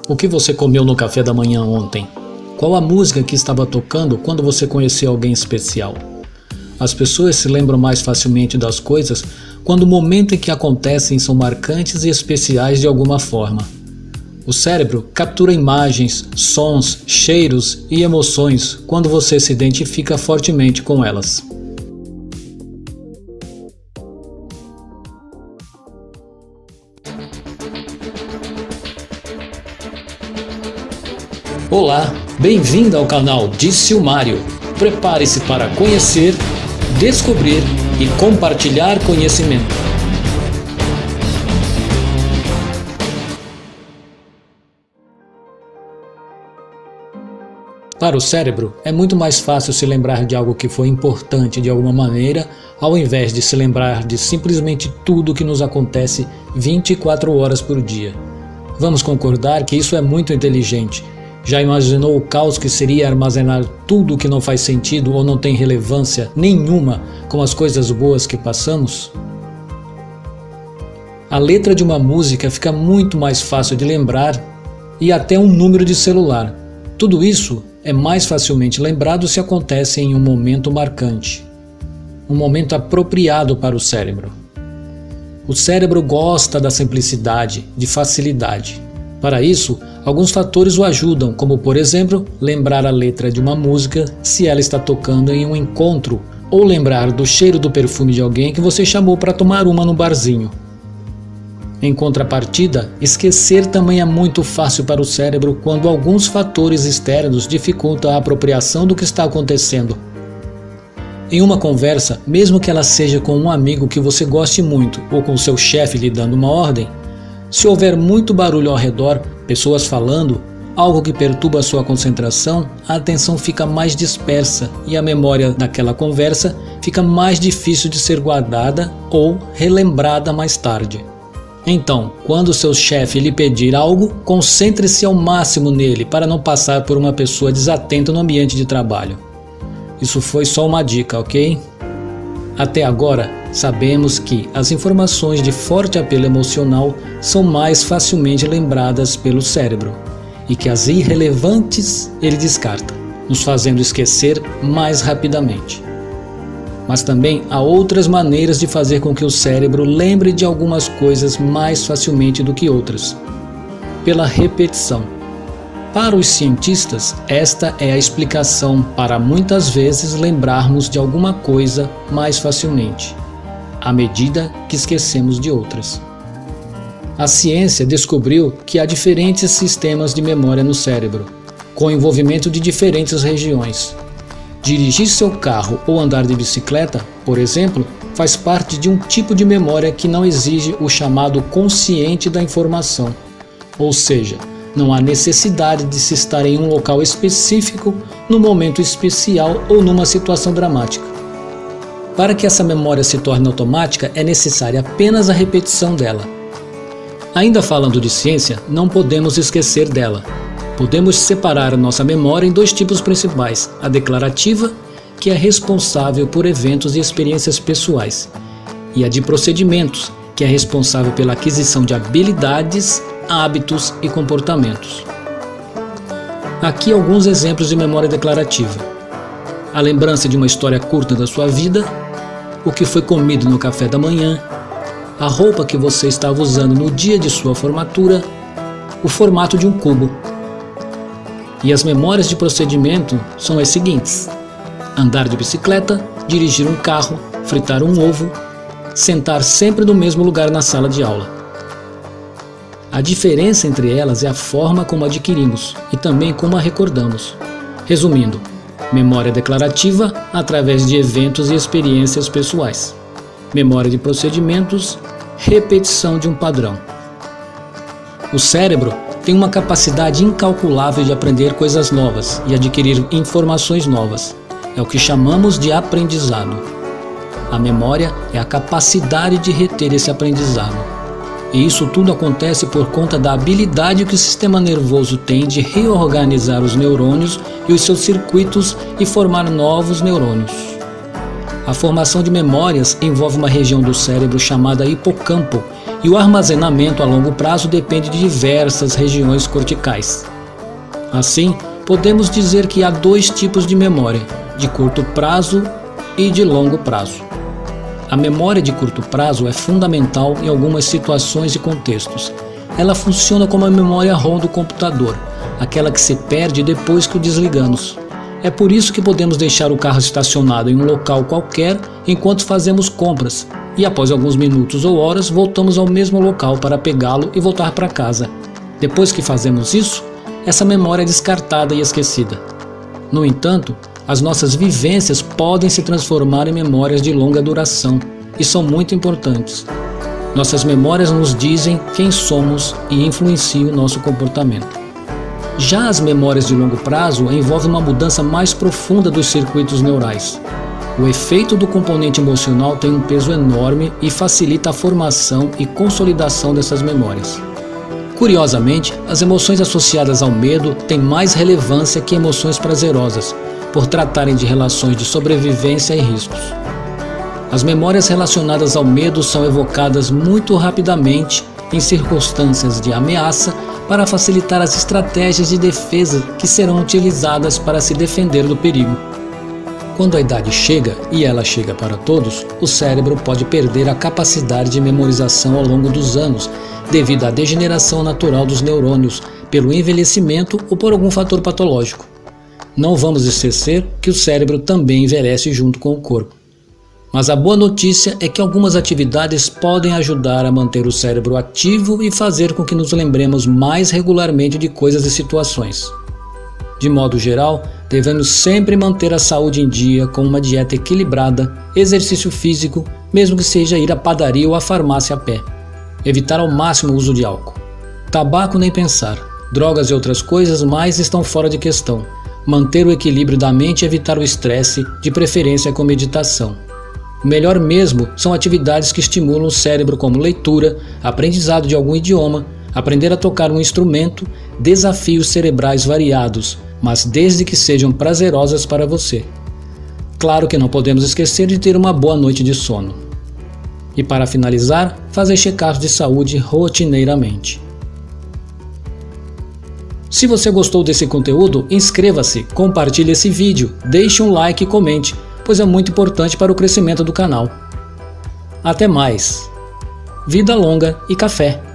O que você comeu no café da manhã ontem? Qual a música que estava tocando quando você conheceu alguém especial? As pessoas se lembram mais facilmente das coisas quando o momento em que acontecem são marcantes e especiais de alguma forma. O cérebro captura imagens, sons, cheiros e emoções quando você se identifica fortemente com elas. Olá, bem-vindo ao canal Disse o Mário. Prepare-se para conhecer, descobrir e compartilhar conhecimento. Para o cérebro, é muito mais fácil se lembrar de algo que foi importante de alguma maneira, ao invés de se lembrar de simplesmente tudo que nos acontece 24 horas por dia. Vamos concordar que isso é muito inteligente. Já imaginou o caos que seria armazenar tudo que não faz sentido ou não tem relevância nenhuma com as coisas boas que passamos? A letra de uma música fica muito mais fácil de lembrar e até um número de celular. Tudo isso é mais facilmente lembrado se acontece em um momento marcante, um momento apropriado para o cérebro. O cérebro gosta da simplicidade, de facilidade. Para isso, alguns fatores o ajudam, como por exemplo, lembrar a letra de uma música se ela está tocando em um encontro, ou lembrar do cheiro do perfume de alguém que você chamou para tomar uma no barzinho. Em contrapartida, esquecer também é muito fácil para o cérebro quando alguns fatores externos dificultam a apropriação do que está acontecendo. Em uma conversa, mesmo que ela seja com um amigo que você goste muito ou com seu chefe lhe dando uma ordem, se houver muito barulho ao redor, pessoas falando, algo que perturba a sua concentração, a atenção fica mais dispersa e a memória daquela conversa fica mais difícil de ser guardada ou relembrada mais tarde. Então, quando seu chefe lhe pedir algo, concentre-se ao máximo nele para não passar por uma pessoa desatenta no ambiente de trabalho. Isso foi só uma dica, ok? Até agora, sabemos que as informações de forte apelo emocional são mais facilmente lembradas pelo cérebro e que as irrelevantes ele descarta, nos fazendo esquecer mais rapidamente. Mas também há outras maneiras de fazer com que o cérebro lembre de algumas coisas mais facilmente do que outras. Pela repetição. Para os cientistas, esta é a explicação para muitas vezes lembrarmos de alguma coisa mais facilmente, à medida que esquecemos de outras. A ciência descobriu que há diferentes sistemas de memória no cérebro, com o envolvimento de diferentes regiões. Dirigir seu carro ou andar de bicicleta, por exemplo, faz parte de um tipo de memória que não exige o chamado consciente da informação, ou seja, não há necessidade de se estar em um local específico, num momento especial ou numa situação dramática. Para que essa memória se torne automática, é necessária apenas a repetição dela. Ainda falando de ciência, não podemos esquecer dela. Podemos separar a nossa memória em dois tipos principais: a declarativa, que é responsável por eventos e experiências pessoais, e a de procedimentos, que é responsável pela aquisição de habilidades, hábitos e comportamentos. Aqui alguns exemplos de memória declarativa: a lembrança de uma história curta da sua vida, o que foi comido no café da manhã, a roupa que você estava usando no dia de sua formatura, o formato de um cubo. E as memórias de procedimento são as seguintes: andar de bicicleta, dirigir um carro, fritar um ovo, sentar sempre no mesmo lugar na sala de aula. A diferença entre elas é a forma como adquirimos e também como a recordamos. Resumindo, memória declarativa através de eventos e experiências pessoais. Memória de procedimentos, repetição de um padrão. O cérebro tem uma capacidade incalculável de aprender coisas novas e adquirir informações novas. É o que chamamos de aprendizado. A memória é a capacidade de reter esse aprendizado. E isso tudo acontece por conta da habilidade que o sistema nervoso tem de reorganizar os neurônios e os seus circuitos e formar novos neurônios. A formação de memórias envolve uma região do cérebro chamada hipocampo, e o armazenamento a longo prazo depende de diversas regiões corticais. Assim, podemos dizer que há dois tipos de memória, de curto prazo e de longo prazo. A memória de curto prazo é fundamental em algumas situações e contextos. Ela funciona como a memória ROM do computador, aquela que se perde depois que o desligamos. É por isso que podemos deixar o carro estacionado em um local qualquer enquanto fazemos compras, e após alguns minutos ou horas voltamos ao mesmo local para pegá-lo e voltar para casa. Depois que fazemos isso, essa memória é descartada e esquecida. No entanto, as nossas vivências podem se transformar em memórias de longa duração e são muito importantes. Nossas memórias nos dizem quem somos e influenciam o nosso comportamento. Já as memórias de longo prazo envolvem uma mudança mais profunda dos circuitos neurais. O efeito do componente emocional tem um peso enorme e facilita a formação e consolidação dessas memórias. Curiosamente, as emoções associadas ao medo têm mais relevância que emoções prazerosas, por tratarem de relações de sobrevivência e riscos. As memórias relacionadas ao medo são evocadas muito rapidamente em circunstâncias de ameaça para facilitar as estratégias de defesa que serão utilizadas para se defender do perigo. Quando a idade chega, e ela chega para todos, o cérebro pode perder a capacidade de memorização ao longo dos anos, devido à degeneração natural dos neurônios, pelo envelhecimento ou por algum fator patológico. Não vamos esquecer que o cérebro também envelhece junto com o corpo. Mas a boa notícia é que algumas atividades podem ajudar a manter o cérebro ativo e fazer com que nos lembremos mais regularmente de coisas e situações. De modo geral, devemos sempre manter a saúde em dia com uma dieta equilibrada, exercício físico, mesmo que seja ir à padaria ou à farmácia a pé. Evitar ao máximo o uso de álcool. Tabaco nem pensar. Drogas e outras coisas mais estão fora de questão. Manter o equilíbrio da mente e evitar o estresse, de preferência com meditação. O melhor mesmo são atividades que estimulam o cérebro como leitura, aprendizado de algum idioma, aprender a tocar um instrumento, desafios cerebrais variados, mas desde que sejam prazerosas para você. Claro que não podemos esquecer de ter uma boa noite de sono. E para finalizar, fazer check-ups de saúde rotineiramente. Se você gostou desse conteúdo, inscreva-se, compartilhe esse vídeo, deixe um like e comente, pois é muito importante para o crescimento do canal. Até mais! Vida longa e café!